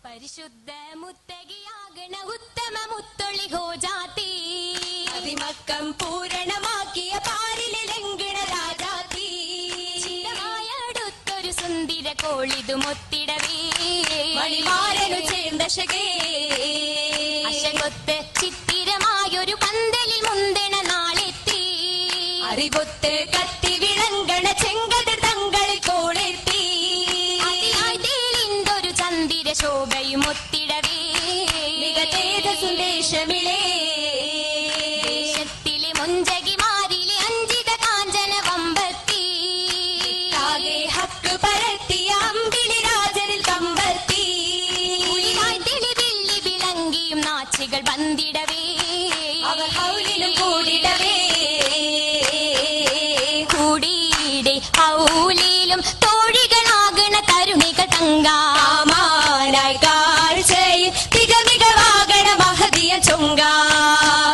പരിശുദ്ധ മുത്തകിയാകണ ഉത്തമ മുത്തൊളി ഹോജാത്തി അതിമക്കം പൂരണമാക്കിയ പാരിലെ ലംഘന രാജാത്തി അടുത്തൊരു സുന്ദര കോളിതു മൊത്തിടവേ മണിമാരനു ചേർന്നശകേ അശകൊത്ത് ചിത്തിരമായൊരു പന്തലിൽ മുന്തണ നാളെത്തി അറിവൊത്ത് കത്തി വിളങ്കണ ചെങ്കതിർ തങ്ങളിൽ കോളെത്തി അതിയായി ചന്ദിര ശോഭയും ഒത്തിടവേ സുന്ദേശമിളേ ദേശത്തിലെ മുഞ്ചകിമാരിലെ അഞ്ചിത കാഞ്ചന വമ്പത്തി ഹക്ക് പരത്തിയ അമ്പിളി രാജനിൽ കമ്പത്തി തെളിവില്ലി വിളങ്ങിയും നാച്ചികൾ വന്നിടവേ അവർ ഹൗലിലും കൂടിടവേ കൂടിയിടെ ഹൗലിലും തോഴികളാകണ തരുണികൾ തങ്കാമാനായി കാഴ്ചയിൽ തികമികവാകണ മഹതിയ ചൊങ്ക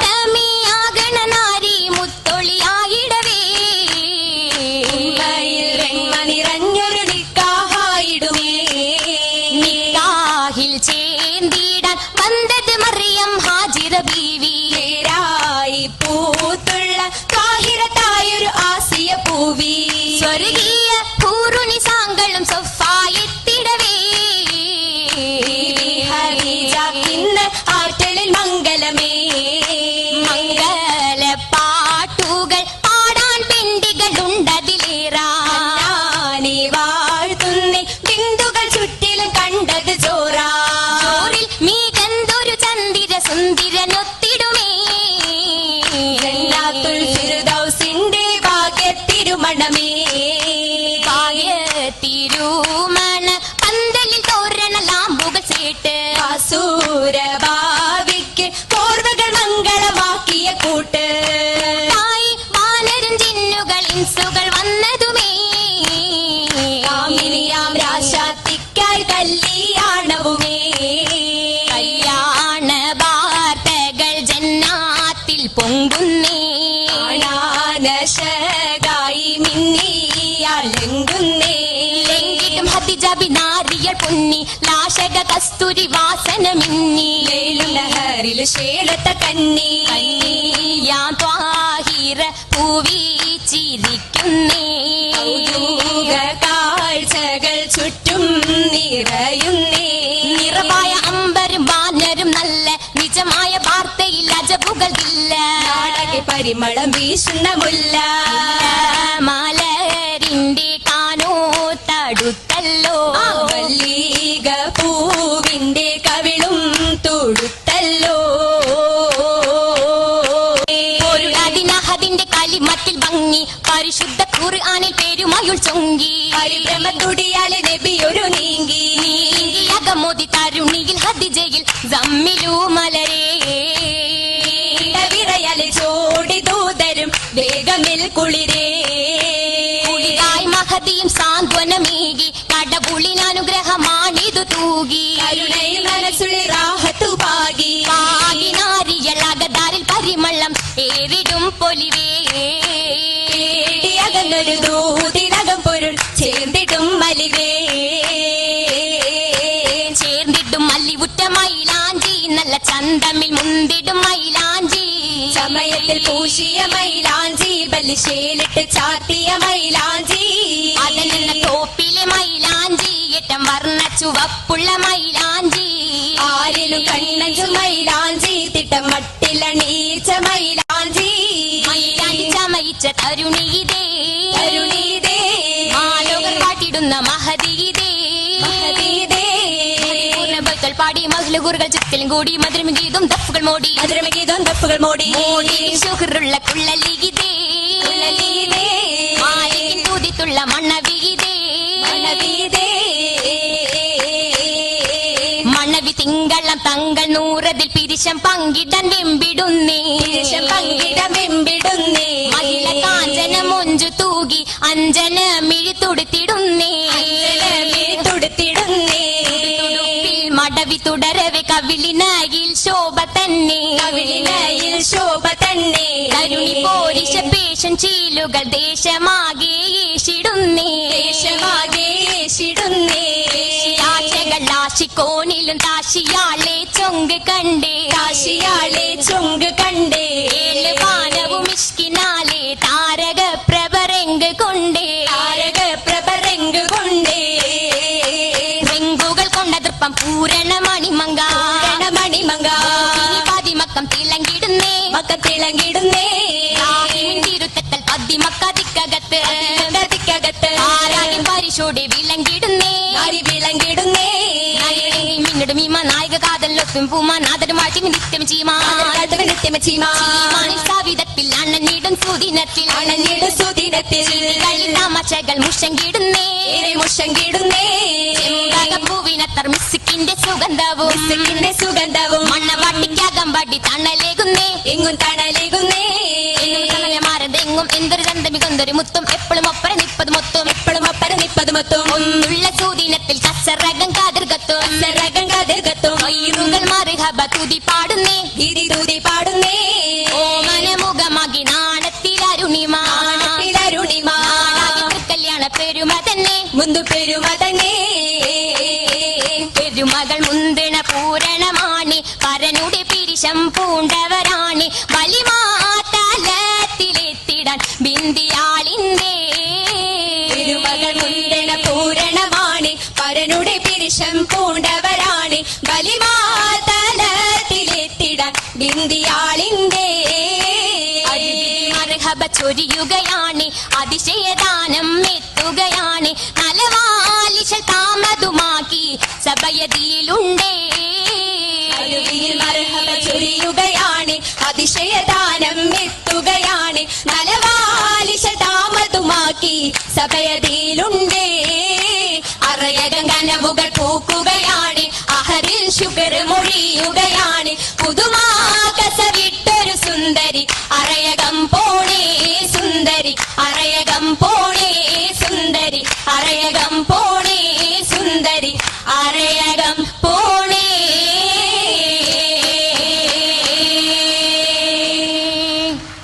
തമിയാകണ നാരി മുത്തൊളിയായിടവേ നിറഞ്ഞൊരു നിക്കാഹായിടുമേ നിക്കാഹിൽ ചേന്തിടാൻ വന്നത് മറിയം ഹാജിറ ബീവി നേരായി പൂത്തുള്ള താഹിറത്തായൊരു ആസിയ പൂവി സ്വർഗീയ പൂറുണി സാങ്കളും സൊഫായെത്തിടവേ ഹരിജാക്കിന്ന് ആറ്റലിൽ മംഗലമേ മംഗല പാട്ടുകൾ പാടാൻ പെണ്ടികളുണ്ടതിലേറാ ഞാനീ വാഴ്ത്തുന്നേ ബിന്ദുകൾ ചുറ്റിലും കണ്ടത് ചോറാ ചോറിൽ മീകന്തൊരു ചന്ദിര സുന്ദിരനൊത്തിടുമേ ജന്നാത്തുൽ ഫിർദൗസിന്റെ ഭാഗ്യത്തിരുമണമേ തിരുമണ പന്തലിൽ തോരണ ലാമ്പുകൾ ചേട്ട് അസൂരഭാവിക്ക് കോർവകൾ മംഗളമാക്കിയ കൂട്ട് തായി വാനരും ജിന്നുകൾ ഇൻസുകൾ വന്നതുമേ കാമിനിയാം രാശാത്തിക്കായി കല്യാണവുമേ കല്യാണ വാർത്തകൾ ജന്നാത്തിൽ പൊങ്കുന്നേ കാണാനശകായി മിന്നിയാലെങ്കുന്നേ ലെങ്കിട്ടും ഹദിജാബി നാരിയൽ പൊന്നി ലാശക കസ്തൂരി വാസന മിന്നി ലഹരിൽ ശേലത്ത കന്നി യാ ത്വാഹിറ പൂവീച്ചിരിക്കുന്നേ കൗതുക കാഴ്ചകൾ ചുറ്റും നിറയുന്നേ നിറമായ അമ്പരും വാനരും നല്ല നിജമായ വാർത്തയിൽ അജബുകൾ ഇല്ല നാടക പരിമളം വീശുന്ന മുല്ല മലരിന്റെ കാനോ തടുത്തല്ലോ മല്ലിക പൂവിന്റെ കവിളും തൊടുത്തല്ലോ ഒരു അതിനഹതിന്റെ കലിമത്തിൽ ഭംഗി പരിശുദ്ധ ഖുർആനിൽ പെരുമയുൾ ചൊങ്കി പരിഭ്രമത്തുടിയാലെ നബിയൊരു നീങ്ങി അകമോദി തരുണിയിൽ ഹദിജയിൽ ജമ്മിലു മലരേ വിറയലെ ചോടി ദൂതരും വേഗമിൽ കുളിരേ കുളിരായി മഹതിയും സാന്ത്വനമേകി കടപുളിനനുഗ്രഹമാണിതു തൂകി കരുണയിൽ മനസ്സുള്ളി റാഹത്തു പാകി നാരിയളകതാരിൽ പരിമളം ഏറിടും പൊലിവേ അകന്നൊരു ദൂതിനകം പൊരുൾ ചേർന്നിടും മലിവേ ചേർന്നിടും മല്ലിവുറ്റ മൈലാഞ്ചി നല്ല ചന്തമിൽ മുന്തിടും മൈലാഞ്ചി സമയത്തിൽ പൂശിയ മൈലാഞ്ചി ബലിശേലിട്ട് ചാത്തിയ മൈലാഞ്ചി അതിനെന്ന തോപ്പിലെ മൈലാഞ്ചി ഏറ്റം വർണ്ണ ചുവപ്പുള്ള മൈലാഞ്ചി ആരിലും കണ്ണഞ്ചു മൈലാഞ്ചി തിട്ടം മട്ടിലണീച്ച മൈലാഞ്ചി മൈലാഞ്ചി ചമയിച്ച തരുണിയിതേ കരുണീതേ ആലോകർ കാട്ടിടുന്ന മഹതിയിതേ ബൈത്തൽ പാടി മഹ്ലുകുറുകൾ ചുറ്റിലും കൂടി മധുരം ഗീതും ദഫുകൾ മോടി മധുരമഗീതം ദഫുകൾ മോടി മോടി ശുഹറുള്ള കുള്ളലിഗിതേ മാലികിൻ തൂതിത്തുള്ള മണ്ണവിഗിതേ മണവി തിങ്കളം തങ്ങൾ നൂറതിൽ പിരിശം പങ്കിടാൻ വെമ്പിടുന്നേ പങ്കിടമെമ്പിടുന്നേ മഹിള കാഞ്ചന മൊഞ്ചു തൂകി അഞ്ജന മിഴി തുടുത്തിടുന്നേ തുടുത്തിടുന്നേ മടവി തുടരവെ കവിളിനയിൽ ശോഭ തന്നെ കവിളിനയിൽ ശോഭ തന്നെ തരുണി പോരിശ പേശൻ ചീലുകൾ ദേശമാകെ യേശിടുന്നേ ദേശമാകെ യേശിടുന്നേ ആശകൾ ആശ കാശിക്കോണിലും താശിയാളെ ചൊങ്ക് കണ്ടേ കാശിയാളെ ചുങ്ക് കണ്ടേ ഏഴ് പാനവും ഇഷ്കിനാലെ താരക പ്രഭരംഗ് കൊണ്ടേ താരക പ്രഭരംഗ് കൊണ്ടേ റെങ്കുകൾ കൊണ്ട ദൃപ്പം പൂരണ മണിമങ്ക മണിമങ്ക പതിമക്കം തിളങ്ങിടുന്നേ മക്ക തിളങ്ങിടുന്നേ തിരുത്തൽ പതിമക്കതിക്കകത്ത് കകത്ത് ആരാകി പരിശോടെ വിളങ്ങിടുന്നേ അരി വിളങ്ങിടുന്നേ മിന്നിടും ഈമ നായക കാതലൊത്തും പൂമാ നാദരും മാറ്റി നിത്യം ചീമാ നിത്യം ചീമാ സവിധത്തിൽ അണഞ്ഞിടും സുദിനത്തിൽ അണഞ്ഞിടും സുദിനത്തിൽ തമാശകൾ മുഷങ്കിടുന്നേ മുഷങ്കിടുന്നേ പൂവിനത്തർ മിസ്സിക്കിന്റെ സുഗന്ധവും മിസ്സിക്കിന്റെ സുഗന്ധവും മണ്ണവാട്ടിക്കകമ്പടി തണലേകുന്നേ എങ്ങും തണലേകുന്നേ മാറതെങ്ങും എന്തൊരു ചന്തമി കൊന്തൊരു മുത്തും എപ്പോഴും ഒപ്പര നിപ്പത് മൊത്തം എപ്പോഴും ഒപ്പര നിപ്പത് മൊത്തം ഒന്നുള്ള സൂദിനത്തിൽ കസറകം കാതിർകത്തും കസറകം കാതിർകത്തും മറുകൾ മറുഹബ തുതി പാടുന്നേ ഗീതി തൂതി പാടുന്നേ ഓമനമുഖമാകി നാണത്തിലരുണിമ കല്യാണ പെരുമ തന്നെ മുന്തു പെരുമ തന്നെ പെരുമകൾ മുന്തിണ പൂരണമാണ് പരനുടെ പിരിശം പൂണ്ടവരാണ് വലിമാതലത്തിലെത്തിടാൻ ബിന്ദിയാളിന്റെ പെരുമകൾ മുന്തിണ പൂരണമാണ് പരനുടെ പിരിശം പൂണ്ടവരാണ് വലിമാതലത്തിലെത്തിടാൻ ബിന്ദിയാളിന്റെ മർഹബ ചൊരിയുകയാണ് അതിശയദാനം എത്തുകയാണ് നലവാലിശൽ താമതുമാക്കി സഭയതിയിലുണ്ടേ മർഹബ ചൊരിയുകയാണ് അതിശയദാനം എത്തുകയാണ് നലവാലിശ താമതുമാക്കി സഭയതിയിലുണ്ടേ അറയകം കനവുകൾ പൂക്കുകയാണ്